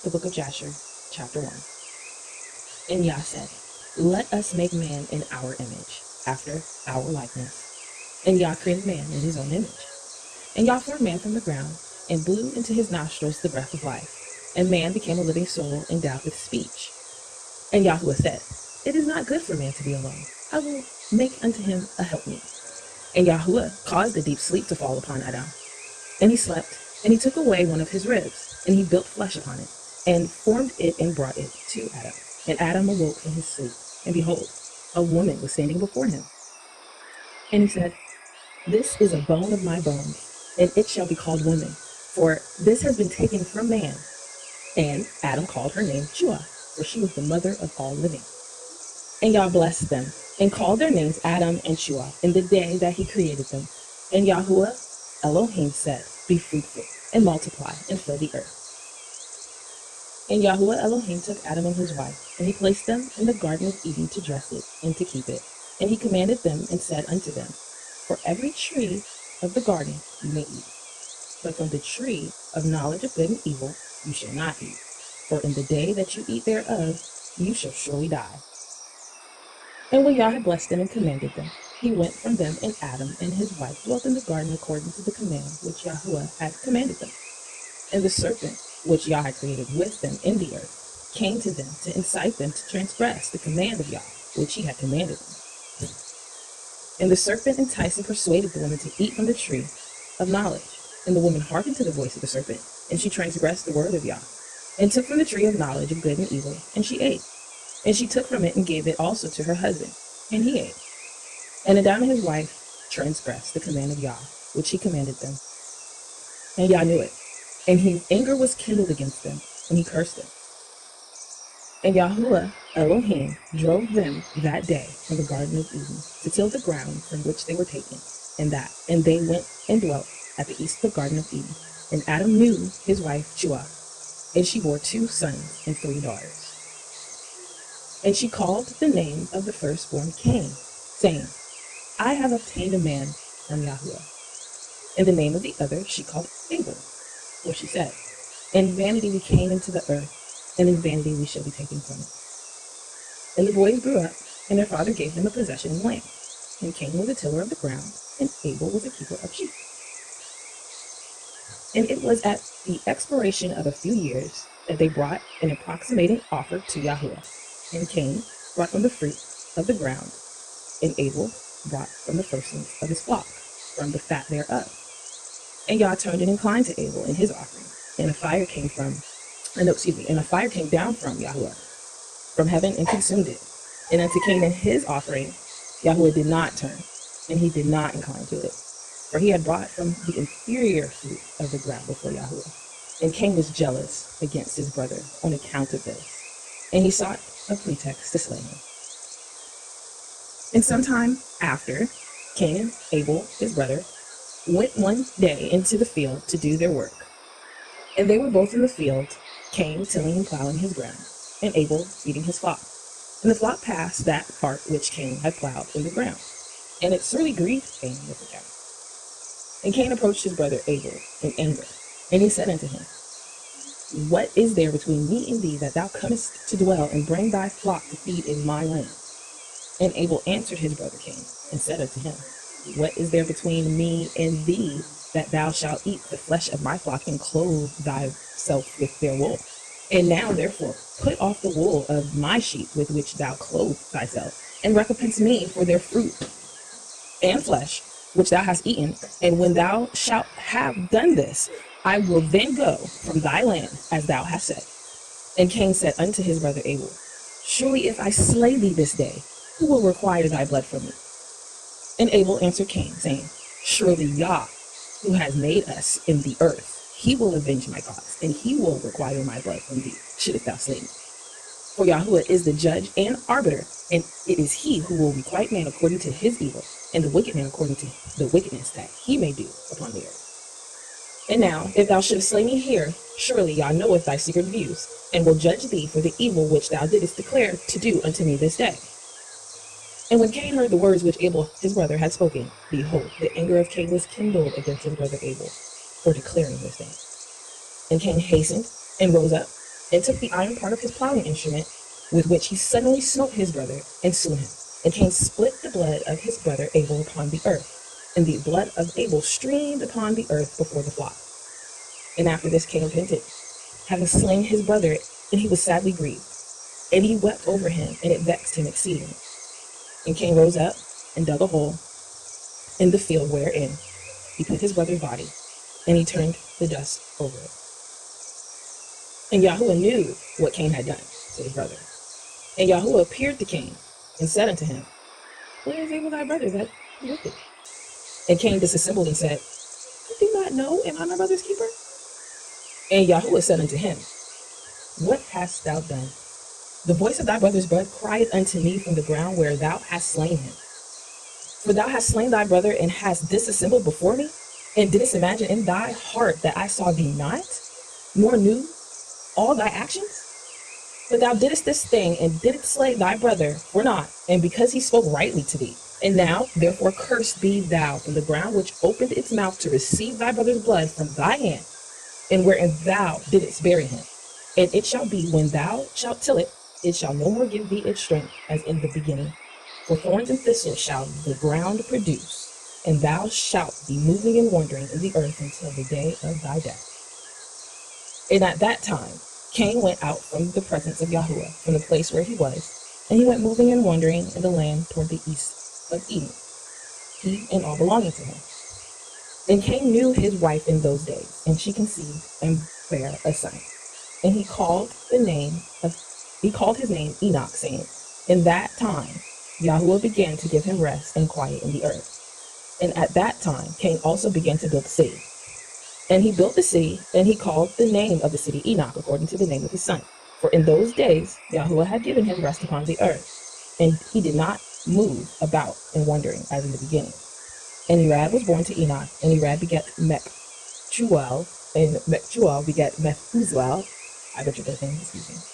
The book of Jasher, Chapter 1. And Yah said, "Let us make man in our image, after our likeness." And Yah created man in his own image. And Yah formed man from the ground, and blew into his nostrils the breath of life. And man became a living soul endowed with speech. And Yahuwah said, "It is not good for man to be alone. I will make unto him a helpmeet." And Yahuwah caused a deep sleep to fall upon Adam. And he slept, and he took away one of his ribs, and he built flesh upon it, and formed it and brought it to Adam. And Adam awoke from his sleep, and behold, a woman was standing before him. And he said, "This is a bone of my bones, and it shall be called woman, for this has been taken from man." And Adam called her name Chua, for she was the mother of all living. And Yah blessed them, and called their names Adam and Chua in the day that he created them. And Yahuwah Elohim said, "Be fruitful, and multiply, and fill the earth." And Yahuwah Elohim took Adam and his wife, and he placed them in the garden of Eden to dress it, and to keep it. And he commanded them, and said unto them, "For every tree of the garden you may eat, but from the tree of knowledge of good and evil you shall not eat. For in the day that you eat thereof, you shall surely die." And when Yah had blessed them and commanded them, he went from them, and Adam and his wife dwelt in the garden according to the command which Yahuwah had commanded them. And the serpent, which Yah had created with them in the earth, came to them to incite them to transgress the command of Yah, which he had commanded them. And the serpent enticed and persuaded the woman to eat from the tree of knowledge. And the woman hearkened to the voice of the serpent, and she transgressed the word of Yah, and took from the tree of knowledge of good and evil, and she ate. And she took from it and gave it also to her husband, and he ate. And Adam and his wife transgressed the command of Yah, which he commanded them. And Yah knew it, and his anger was kindled against them, and he cursed them. And Yahuwah Elohim drove them that day from the garden of Eden to till the ground from which they were taken, and they went and dwelt at the east of the garden of Eden. And Adam knew his wife Chua, and she bore 2 sons and 3 daughters. And she called the name of the firstborn Cain, saying, "I have obtained a man from Yahuwah." And the name of the other she called Abel, for she said, "In vanity we came into the earth, and in vanity we shall be taken from it." And the boys grew up, and their father gave them a possession in land. And Cain was a tiller of the ground, and Abel was a keeper of sheep. And it was at the expiration of a few years that they brought an approximating offer to Yahuwah. And Cain brought from the fruit of the ground, and Abel brought from the firstlings of his flock, from the fat thereof. And Yah turned and inclined to Abel in his offering, and a fire came down from Yahuwah, from heaven, and consumed it. And unto Cain and his offering, Yahuwah did not turn, and he did not incline to it, for he had brought from the inferior fruit of the ground before Yahuwah. And Cain was jealous against his brother on account of this, and he sought a pretext to slay him. And sometime after, Cain and Abel, his brother, went one day into the field to do their work. And they were both in the field, Cain tilling and plowing his ground, and Abel feeding his flock. And the flock passed that part which Cain had plowed in the ground, and it sorely grieved Cain with the ground. And Cain approached his brother Abel in anger, and he said unto him, "What is there between me and thee, that thou comest to dwell and bring thy flock to feed in my land?" And Abel answered his brother Cain, and said unto him, "What is there between me and thee, that thou shalt eat the flesh of my flock, and clothe thyself with their wool? And now therefore put off the wool of my sheep with which thou clothe thyself, and recompense me for their fruit and flesh which thou hast eaten. And when thou shalt have done this, I will then go from thy land as thou hast said." And Cain said unto his brother Abel, "Surely if I slay thee this day, who will require thy blood from me?" And Abel answered Cain, saying, "Surely Yah, who has made us in the earth, he will avenge my cause, and he will require my blood from thee, shouldest thou slay me. For Yahuwah is the judge and arbiter, and it is he who will requite man according to his evil, and the wicked man according to the wickedness that he may do upon the earth. And now, if thou shouldest slay me here, surely Yah knoweth thy secret views, and will judge thee for the evil which thou didst declare to do unto me this day." And when Cain heard the words which Abel his brother had spoken, behold, the anger of Cain was kindled against his brother Abel for declaring this thing. And Cain hastened and rose up and took the iron part of his plowing instrument, with which he suddenly smote his brother, and slew him. And Cain split the blood of his brother Abel upon the earth, and the blood of Abel streamed upon the earth before the flock. And after this Cain repented, having slain his brother, and he was sadly grieved. And he wept over him, and it vexed him exceedingly. And Cain rose up and dug a hole in the field wherein he put his brother's body, and he turned the dust over it. And Yahuwah knew what Cain had done to his brother. And Yahuwah appeared to Cain and said unto him, Where is Abel thy brother that is wicked? And Cain disassembled and said, I do not know, am I my brother's keeper? And Yahuwah said unto him, What hast thou done? The voice of thy brother's blood crieth unto me from the ground where thou hast slain him. For thou hast slain thy brother, and hast disassembled before me, and didst imagine in thy heart that I saw thee not, nor knew all thy actions? But thou didst this thing, and didst slay thy brother for naught, and because he spoke rightly to thee. And now, therefore, cursed be thou from the ground which opened its mouth to receive thy brother's blood from thy hand, and wherein thou didst bury him. And it shall be, when thou shalt till it, it shall no more give thee its strength as in the beginning. For thorns and thistles shall the ground produce, and thou shalt be moving and wandering in the earth until the day of thy death. And at that time Cain went out from the presence of Yahuwah, from the place where he was, and he went moving and wandering in the land toward the east of Eden, he and all belonging to him. And Cain knew his wife in those days, and she conceived and bare a son. And he called his name Enoch, saying, In that time Yahuwah began to give him rest and quiet in the earth. And at that time Cain also began to build the city. And he built the city, and he called the name of the city Enoch, according to the name of his son. For in those days Yahuwah had given him rest upon the earth, and he did not move about in wandering as in the beginning. And Irad was born to Enoch, and Irad begat Mechchuel, and Mechchuel begat Methuselah. I butchered that name, excuse me.